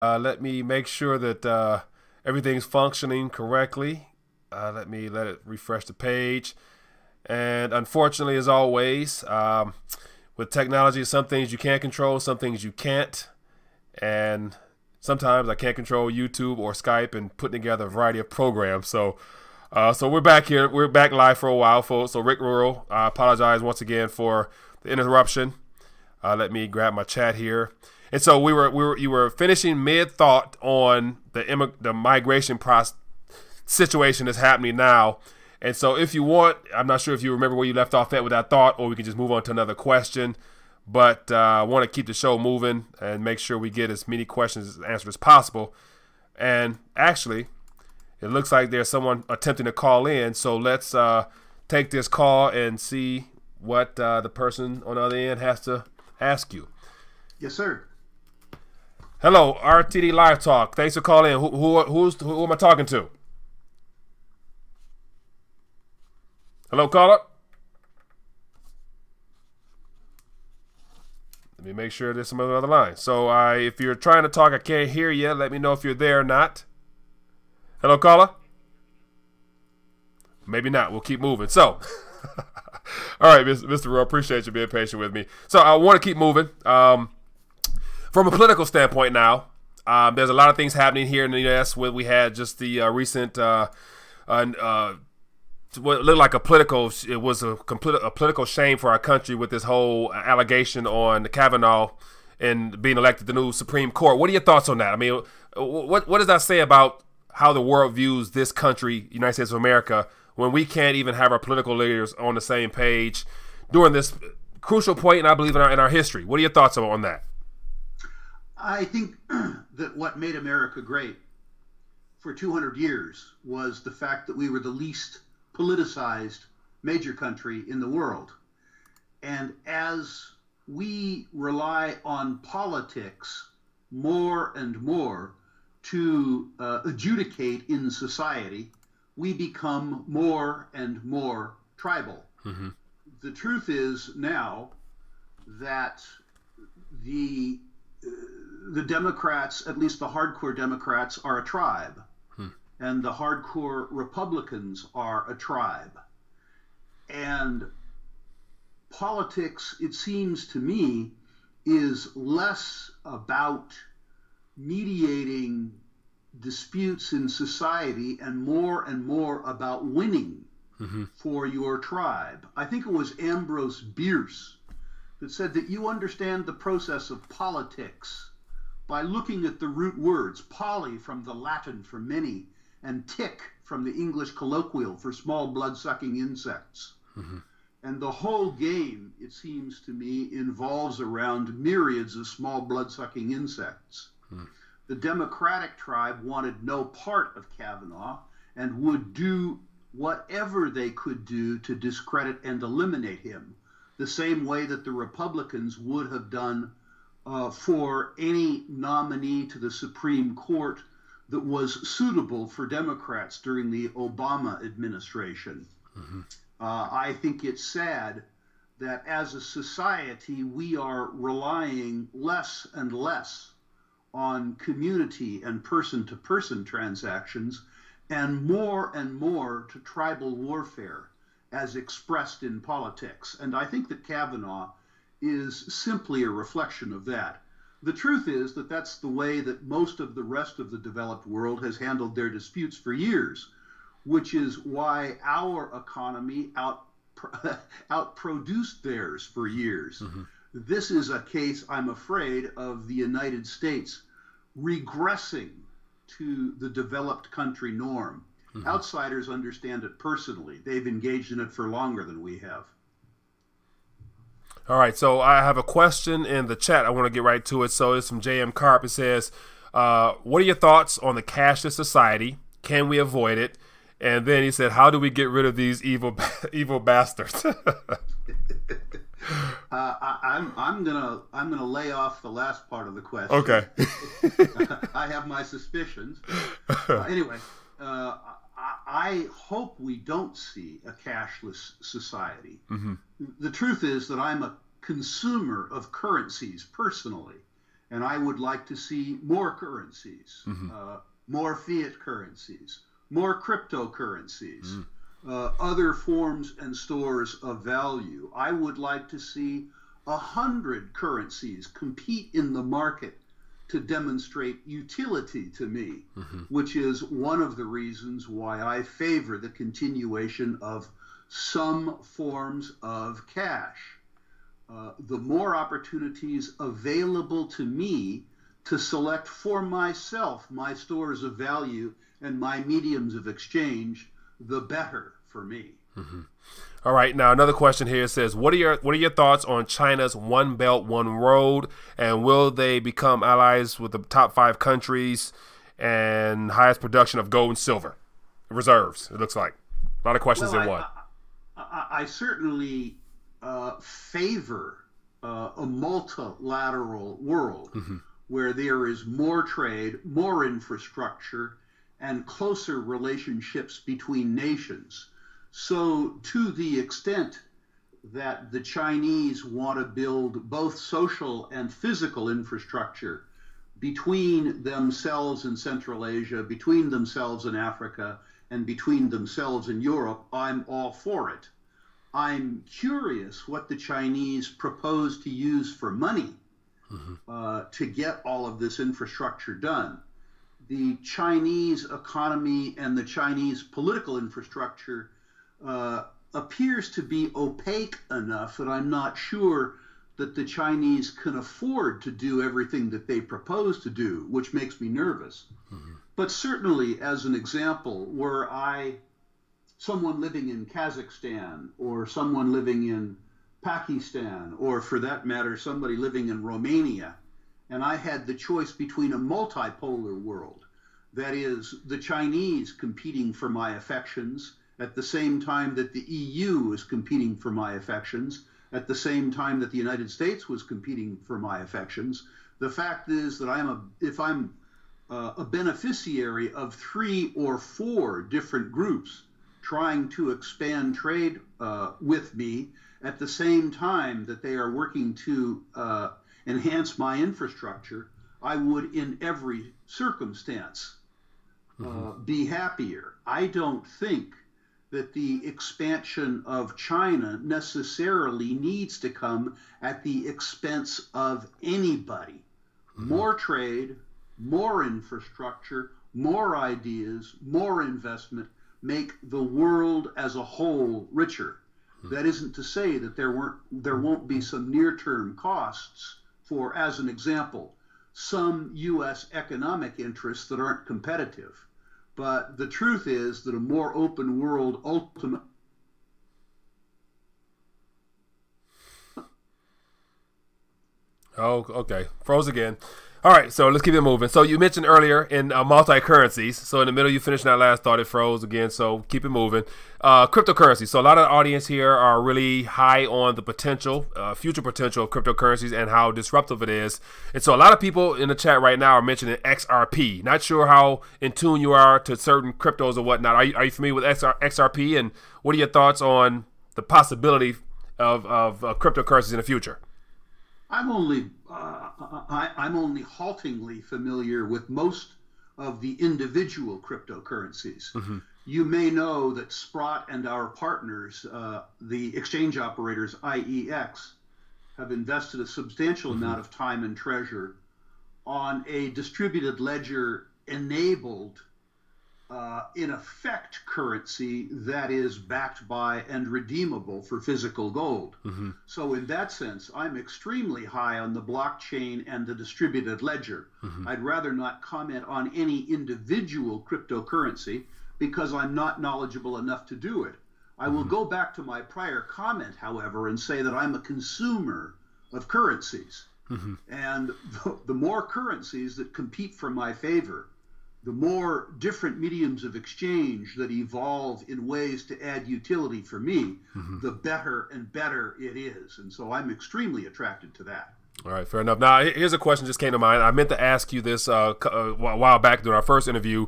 Let me make sure that everything's functioning correctly. Let it refresh the page. And unfortunately, as always, with technology, some things you can control, some things you can't. And sometimes I can't control YouTube or Skype and putting together a variety of programs. So we're back here. We're back live for a while, folks. So Rick Rural, I apologize once again for the interruption. Let me grab my chat here. And so you were finishing mid thought on the migration process situation that's happening now. And so if you want, I'm not sure if you remember where you left off at with that thought, or we can just move on to another question. But I want to keep the show moving and make sure we get as many questions answered as possible. And actually, it looks like there's someone attempting to call in. So let's take this call and see what the person on the other end has to ask you. Yes, sir. Hello, RTD Live Talk. Thanks for calling in. Who am I talking to? Hello, caller. Let me make sure there's some other line. So if you're trying to talk, I can't hear you. Let me know if you're there or not. Hello, caller. Maybe not. We'll keep moving. So, all right, Mr. Rowe, appreciate you being patient with me. So I want to keep moving. From a political standpoint now, there's a lot of things happening here in the U.S. where we had just the recent, what looked like it was a political shame for our country with this whole allegation on Kavanaugh and being elected to the new Supreme Court. What are your thoughts on that? I mean, what does that say about how the world views this country, United States of America, when we can't even have our political leaders on the same page during this crucial point, and I believe in our history? What are your thoughts on that? I think that what made America great for 200 years was the fact that we were the least politicized major country in the world. And as we rely on politics more and more to adjudicate in society, we become more and more tribal. Mm-hmm. The truth is now that the Democrats, at least the hardcore Democrats, are a tribe. And the hardcore Republicans are a tribe. And politics, it seems to me, is less about mediating disputes in society and more about winning for your tribe. I think it was Ambrose Bierce that said that you understand the process of politics by looking at the root words, poly from the Latin for many, and tick from the English colloquial for small blood-sucking insects. Mm-hmm. And the whole game, it seems to me, involves around myriads of small blood-sucking insects. Mm. The Democratic tribe wanted no part of Kavanaugh and would do whatever they could do to discredit and eliminate him, the same way that the Republicans would have done for any nominee to the Supreme Court that was suitable for Democrats during the Obama administration. Mm-hmm. I think it's sad that as a society, we are relying less and less on community and person-to-person transactions and more to tribal warfare as expressed in politics. And I think that Kavanaugh is simply a reflection of that. The truth is that that's the way that most of the rest of the developed world has handled their disputes for years, which is why our economy outproduced theirs for years. Mm-hmm. This is a case, I'm afraid, of the United States regressing to the developed country norm. Mm-hmm. Outsiders understand it personally. They've engaged in it for longer than we have. All right, so I have a question in the chat. I want to get right to it. So it's from JM Carp. It says, what are your thoughts on the cashless society? Can we avoid it? And then he said, how do we get rid of these evil bastards? I'm gonna lay off the last part of the question. Okay. I have my suspicions. Anyway, I hope we don't see a cashless society. Mm-hmm. The truth is that I'm a consumer of currencies personally, And I would like to see more currencies, more fiat currencies, more cryptocurrencies, other forms and stores of value. I would like to see 100 currencies compete in the market to demonstrate utility to me, which is one of the reasons why I favor the continuation of some forms of cash. The more opportunities available to me to select for myself my stores of value and my mediums of exchange, the better for me. All right. Now, another question here says, what are your thoughts on China's One Belt, One Road, and will they become allies with the top 5 countries and highest production of gold and silver reserves? It looks like a lot of questions in one. I certainly favor a multilateral world where there is more trade, more infrastructure, and closer relationships between nations. So to the extent that the Chinese want to build both social and physical infrastructure between themselves in Central Asia, between themselves in Africa, and between themselves in Europe, I'm all for it. I'm curious what the Chinese propose to use for money to get all of this infrastructure done. The Chinese economy and the Chinese political infrastructure appears to be opaque enough that I'm not sure that the Chinese can afford to do everything that they propose to do, which makes me nervous. But certainly, as an example, were someone living in Kazakhstan or someone living in Pakistan, or for that matter, somebody living in Romania, and I had the choice between a multipolar world, that is, the Chinese competing for my affections at the same time that the EU is competing for my affections, at the same time that the United States was competing for my affections. The fact is that if I'm a beneficiary of 3 or 4 different groups trying to expand trade with me at the same time that they are working to enhance my infrastructure, I would in every circumstance be happier. I don't think that the expansion of China necessarily needs to come at the expense of anybody. More trade, more infrastructure, more ideas, more investment make the world as a whole richer. That isn't to say that there won't be some near-term costs for, as an example, some U.S. economic interests that aren't competitive. But the truth is that a more open world ultimately. Oh, okay. Froze again. All right, so let's keep it moving. So you mentioned earlier in multi-currencies. So in the middle, you finished that last thought, it froze again. So keep it moving. Cryptocurrency. So a lot of the audience here are really high on the potential, future potential of cryptocurrencies and how disruptive it is. And so a lot of people in the chat right now are mentioning XRP. Not sure how in tune you are to certain cryptos or whatnot. Are you familiar with XRP? And what are your thoughts on the possibility of cryptocurrencies in the future? I'm only haltingly familiar with most of the individual cryptocurrencies. You may know that Sprott and our partners, the exchange operators IEX, have invested a substantial amount of time and treasure on a distributed ledger enabled, in effect, currency that is backed by and redeemable for physical gold. So in that sense, I'm extremely high on the blockchain and the distributed ledger. I'd rather not comment on any individual cryptocurrency because I'm not knowledgeable enough to do it. I will go back to my prior comment, however, and say that I'm a consumer of currencies. And the more currencies that compete for my favor, the more different mediums of exchange that evolve in ways to add utility for me, the better and better it is. And so I'm extremely attracted to that. All right, fair enough. Now, here's a question just came to mind. I meant to ask you this a while back during our first interview,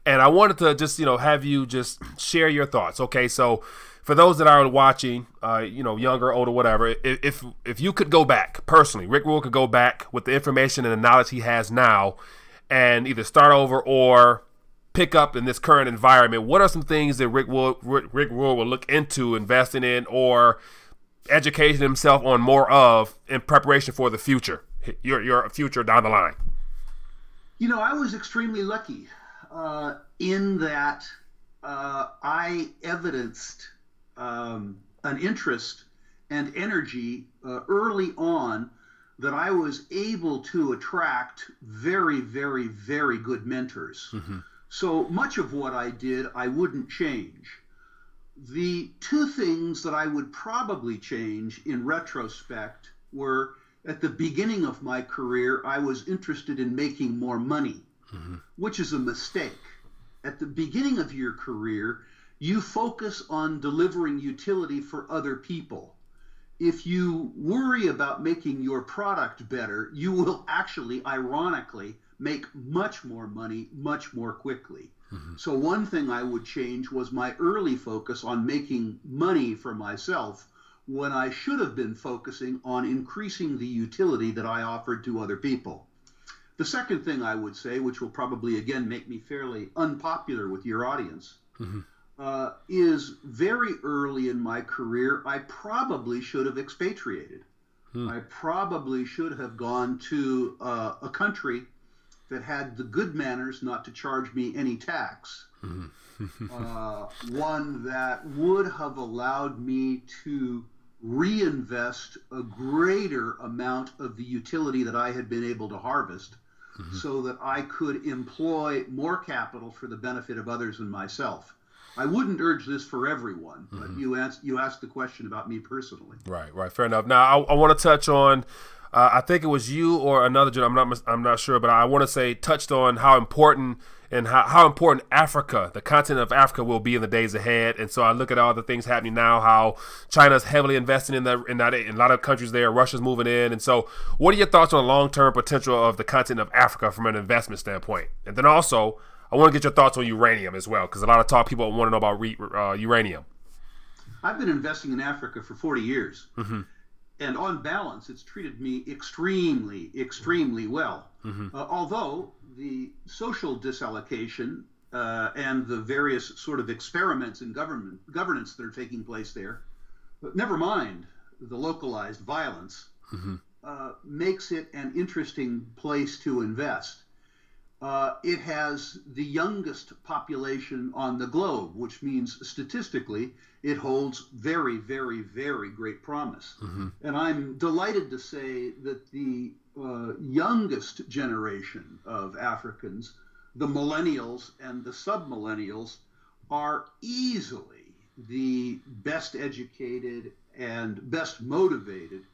and I wanted to just, have you just share your thoughts. Okay, so for those that are watching, younger, older, whatever, if you could go back personally, Rick Rule could go back with the information and the knowledge he has now, and either start over or pick up in this current environment, what are some things that Rick Rule will look into investing in or educating himself on more of in preparation for the future, your future down the line? I was extremely lucky in that I evidenced an interest and energy early on that I was able to attract very, very, very good mentors. Mm-hmm. So much of what I did, I wouldn't change. The two things that I would probably change in retrospect were, at the beginning of my career, I was interested in making more money, mm-hmm. which is a mistake. At the beginning of your career, you focus on delivering utility for other people. If you worry about making your product better, you will actually, ironically, make much more money much more quickly. Mm-hmm. So one thing I would change was my early focus on making money for myself when I should have been focusing on increasing the utility that I offered to other people. The second thing I would say, which will probably again make me fairly unpopular with your audience, mm-hmm. Is very early in my career, I probably should have expatriated. I probably should have gone to a country that had the good manners not to charge me any tax. One that would have allowed me to reinvest a greater amount of the utility that I had been able to harvest, mm-hmm. so that I could employ more capital for the benefit of others and myself. I wouldn't urge this for everyone, but mm-hmm. you asked the question about me personally. Right. Fair enough. Now, I want to touch on, I think it was you or another gentleman, I'm not sure, but I want to say touched on how important Africa, the continent of Africa, will be in the days ahead. And so I look at all the things happening now, how China's heavily investing in that in a lot of countries there, Russia's moving in. And so what are your thoughts on the long-term potential of the continent of Africa from an investment standpoint? And then also, I want to get your thoughts on uranium as well, because a lot of people want to know about uranium. I've been investing in Africa for 40 years. Mm-hmm. And on balance, it's treated me extremely, extremely well. Mm-hmm. Although the social disallocation and the various sort of experiments in governance that are taking place there, but never mind the localized violence, mm-hmm. Makes it an interesting place to invest. It has the youngest population on the globe, which means statistically it holds very, very, very great promise. Mm-hmm. And I'm delighted to say that the youngest generation of Africans, the millennials and the sub-millennials, are easily the best educated and best motivated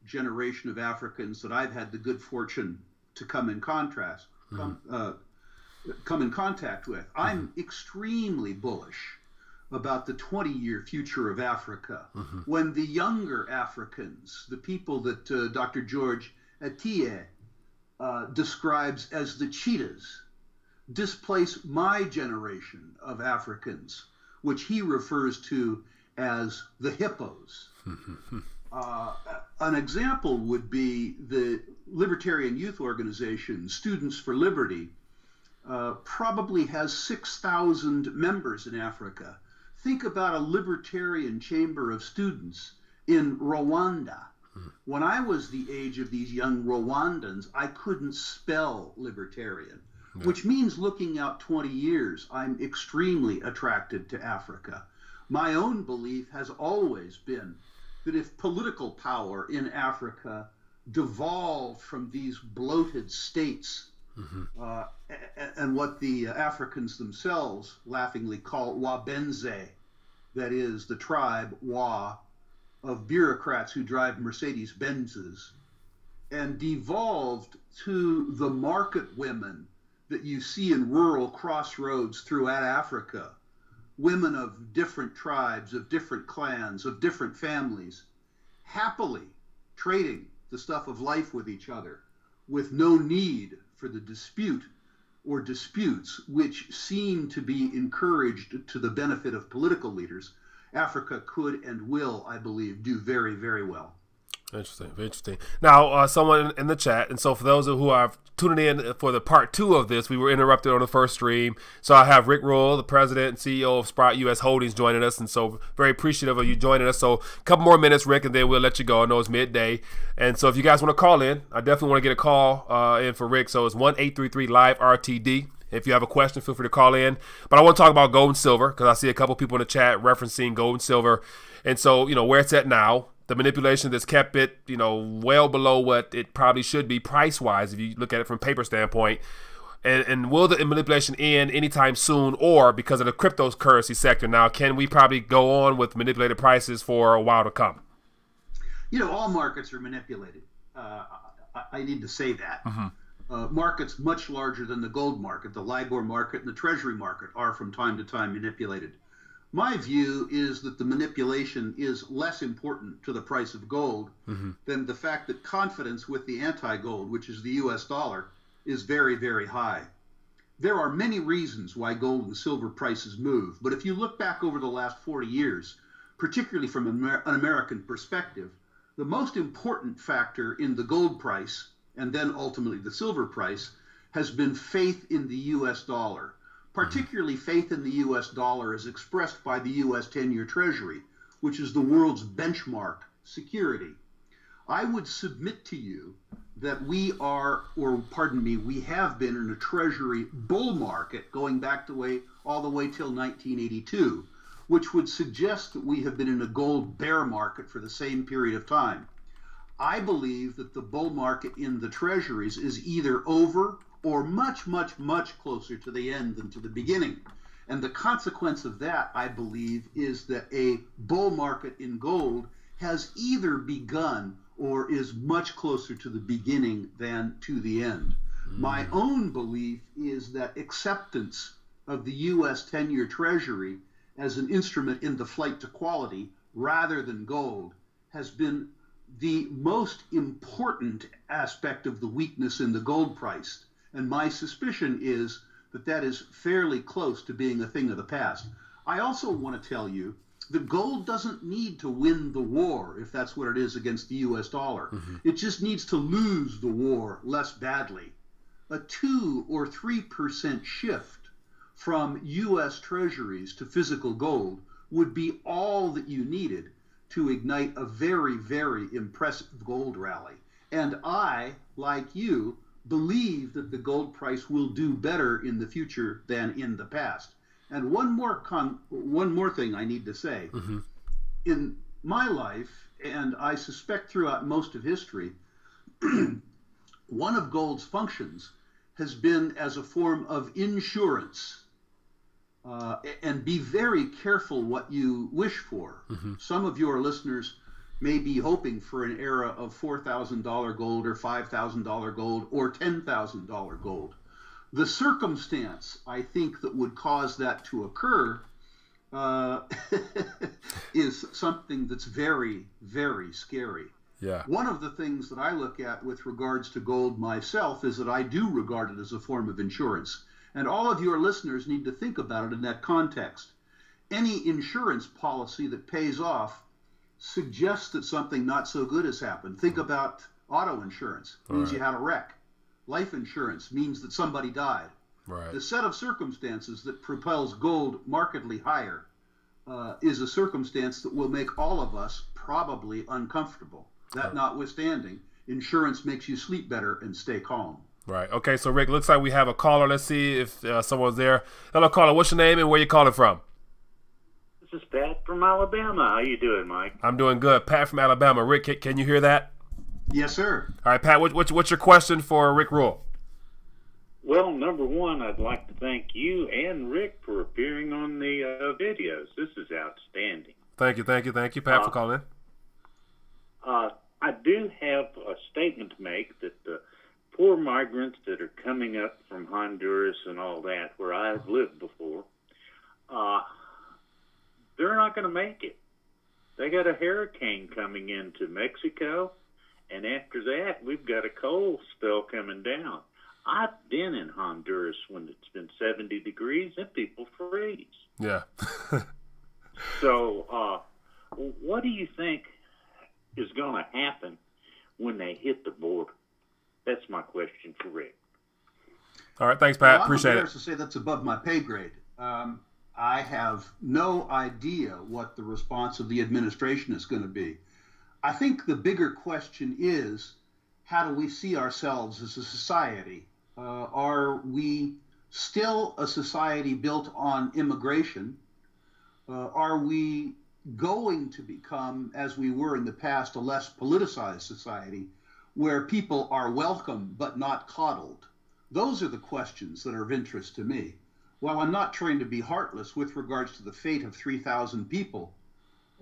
generation of Africans that I've had the good fortune to come in contact with. I'm extremely bullish about the 20-year future of Africa, mm-hmm. when the younger Africans, the people that Dr. George Atiye describes as the cheetahs, displace my generation of Africans, which he refers to as the hippos. An example would be the libertarian youth organization, Students for Liberty, probably has 6,000 members in Africa. Think about a libertarian chamber of students in Rwanda. When I was the age of these young Rwandans, I couldn't spell libertarian, which means looking out 20 years, I'm extremely attracted to Africa. My own belief has always been that if political power in Africa devolved from these bloated states, mm-hmm. And what the Africans themselves laughingly call Wabenze, that is the tribe Wa of bureaucrats who drive Mercedes-Benzes, and devolved to the market women that you see in rural crossroads throughout Africa, women of different tribes, of different clans, of different families, happily trading the stuff of life with each other, with no need for the dispute or disputes which seem to be encouraged to the benefit of political leaders. Africa could and will, I believe, do very, very well. Interesting, interesting. Now, someone in the chat, and so for those who are tuning in for the part 2 of this, we were interrupted on the first stream. So I have Rick Rule, the president and CEO of Sprout U.S. Holdings, joining us, and so very appreciative of you joining us. So a couple more minutes, Rick, and then we'll let you go. I know it's midday, and so if you guys want to call in, I definitely want to get a call in for Rick. So it's 1-833-LIVE-RTD. If you have a question, feel free to call in. But I want to talk about gold and silver because I see a couple people in the chat referencing gold and silver, and so where it's at now. The manipulation that's kept it, well below what it probably should be price-wise if you look at it from paper standpoint. And will the manipulation end anytime soon, or because of the cryptocurrency sector now, can we probably go on with manipulated prices for a while to come? All markets are manipulated. I need to say that. Markets much larger than the gold market, the LIBOR market, and the Treasury market are from time to time manipulated. My view is that the manipulation is less important to the price of gold than the fact that confidence with the anti-gold, which is the US dollar, is very, very high. There are many reasons why gold and silver prices move, but if you look back over the last 40 years, particularly from an American perspective, the most important factor in the gold price, and then ultimately the silver price, has been faith in the US dollar. Particularly faith in the US dollar is expressed by the US 10-year Treasury, which is the world's benchmark security. I would submit to you that we have been in a Treasury bull market going back all the way till 1982, which would suggest that we have been in a gold bear market for the same period of time. I believe that the bull market in the Treasuries is either over or much, much, much closer to the end than to the beginning. And the consequence of that, I believe, is that a bull market in gold has either begun or is much closer to the beginning than to the end. My own belief is that acceptance of the US 10-year Treasury as an instrument in the flight to quality rather than gold has been the most important aspect of the weakness in the gold price. And my suspicion is that that is fairly close to being a thing of the past. I also want to tell you that gold doesn't need to win the war, if that's what it is, against the US dollar. It just needs to lose the war less badly. A 2 or 3% shift from US treasuries to physical gold would be all that you needed to ignite a very, very impressive gold rally. And I, like you, believe that the gold price will do better in the future than in the past. And one more thing I need to say. In my life, and I suspect throughout most of history, one of gold's functions has been as a form of insurance. And be very careful what you wish for. Some of your listeners may be hoping for an era of $4,000 gold or $5,000 gold or $10,000 gold. The circumstance, I think, that would cause that to occur is something that's very, very scary. One of the things that I look at with regards to gold myself is that I do regard it as a form of insurance. And all of your listeners need to think about it in that context. Any insurance policy that pays off suggests that something not so good has happened. Think about auto insurance. It means you had a wreck. Life insurance means that somebody died. The set of circumstances that propels gold markedly higher is a circumstance that will make all of us probably uncomfortable. That notwithstanding, insurance makes you sleep better and stay calm. Okay, so Rick, looks like we have a caller. Let's see if someone's there. Hello, caller. What's your name and where you calling from? This is Pat from Alabama. How you doing, Mike? I'm doing good. Pat from Alabama. Rick, can you hear that? Yes, sir. All right, Pat, what's your question for Rick Rule? Well, number one, I'd like to thank you and Rick for appearing on the videos. This is outstanding. Thank you, Pat, for calling in. I do have a statement to make that the poor migrants that are coming up from Honduras and all that, where I've lived before, they're not going to make it. They got a hurricane coming into Mexico, and after that, we've got a cold spell coming down. I've been in Honduras when it's been 70 degrees and people freeze. So, what do you think is going to happen when they hit the border? That's my question for Rick. All right, thanks, Pat. Well, Appreciate it. I'm embarrassed to say that's above my pay grade. I have no idea what the response of the administration is going to be. I think the bigger question is, how do we see ourselves as a society? Are we still a society built on immigration? Are we going to become, as we were in the past, a less politicized society where people are welcome but not coddled? Those are the questions that are of interest to me. While I'm not trying to be heartless with regards to the fate of 3,000 people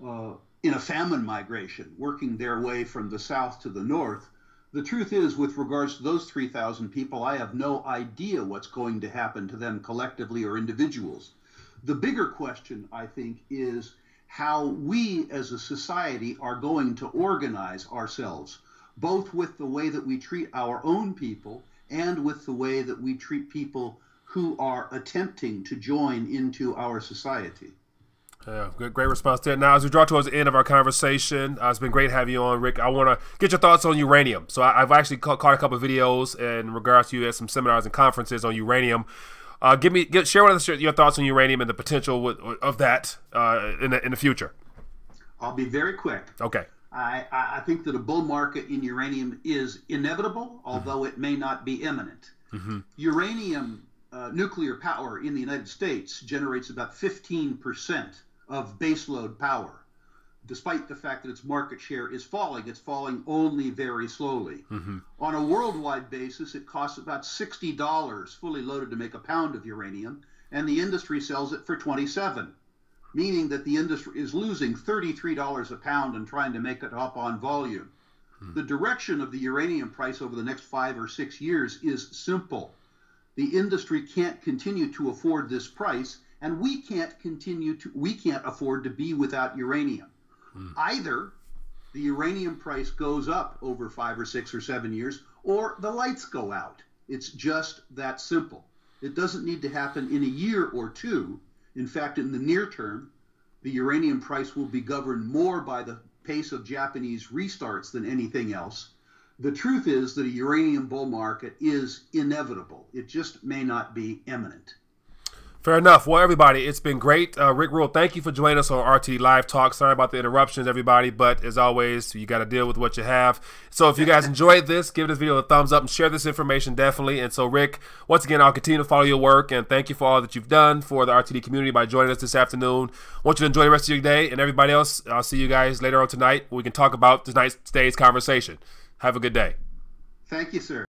in a famine migration, working their way from the south to the north, the truth is, with regards to those 3,000 people, I have no idea what's going to happen to them collectively or individuals. The bigger question, I think, is how we as a society are going to organize ourselves, both with the way that we treat our own people and with the way that we treat people who are attempting to join into our society. Yeah, great response there. Now, as we draw towards the end of our conversation, it's been great having you on, Rick. I want to get your thoughts on uranium. So I've actually caught a couple of videos in regards to you at some seminars and conferences on uranium. Share with us your thoughts on uranium and the potential of that in the future. I'll be very quick. Okay. I think that a bull market in uranium is inevitable, although it may not be imminent. Uranium nuclear power in the United States generates about 15% of baseload power. Despite the fact that its market share is falling, it's falling only very slowly. On a worldwide basis, it costs about $60 fully loaded to make a pound of uranium, and the industry sells it for $27, meaning that the industry is losing $33 a pound and trying to make it up on volume. The direction of the uranium price over the next 5 or 6 years is simple. The industry can't continue to afford this price, and we can't afford to be without uranium. Either the uranium price goes up over 5 or 6 or 7 years, or the lights go out. It's just that simple. It doesn't need to happen in a year or two. In fact, in the near term, the uranium price will be governed more by the pace of Japanese restarts than anything else. The truth is that a uranium bull market is inevitable. It just may not be imminent. Fair enough. Well, everybody, it's been great. Rick Rule, thank you for joining us on RTD Live Talk. Sorry about the interruptions, everybody, but as always, you got to deal with what you have. So if you guys enjoyed this, give this video a thumbs up and share this information definitely. And so, Rick, once again, I'll continue to follow your work, and thank you for all that you've done for the RTD community by joining us this afternoon. I want you to enjoy the rest of your day, and everybody else, I'll see you guys later on tonight. We can talk about tonight's conversation. Have a good day. Thank you, sir.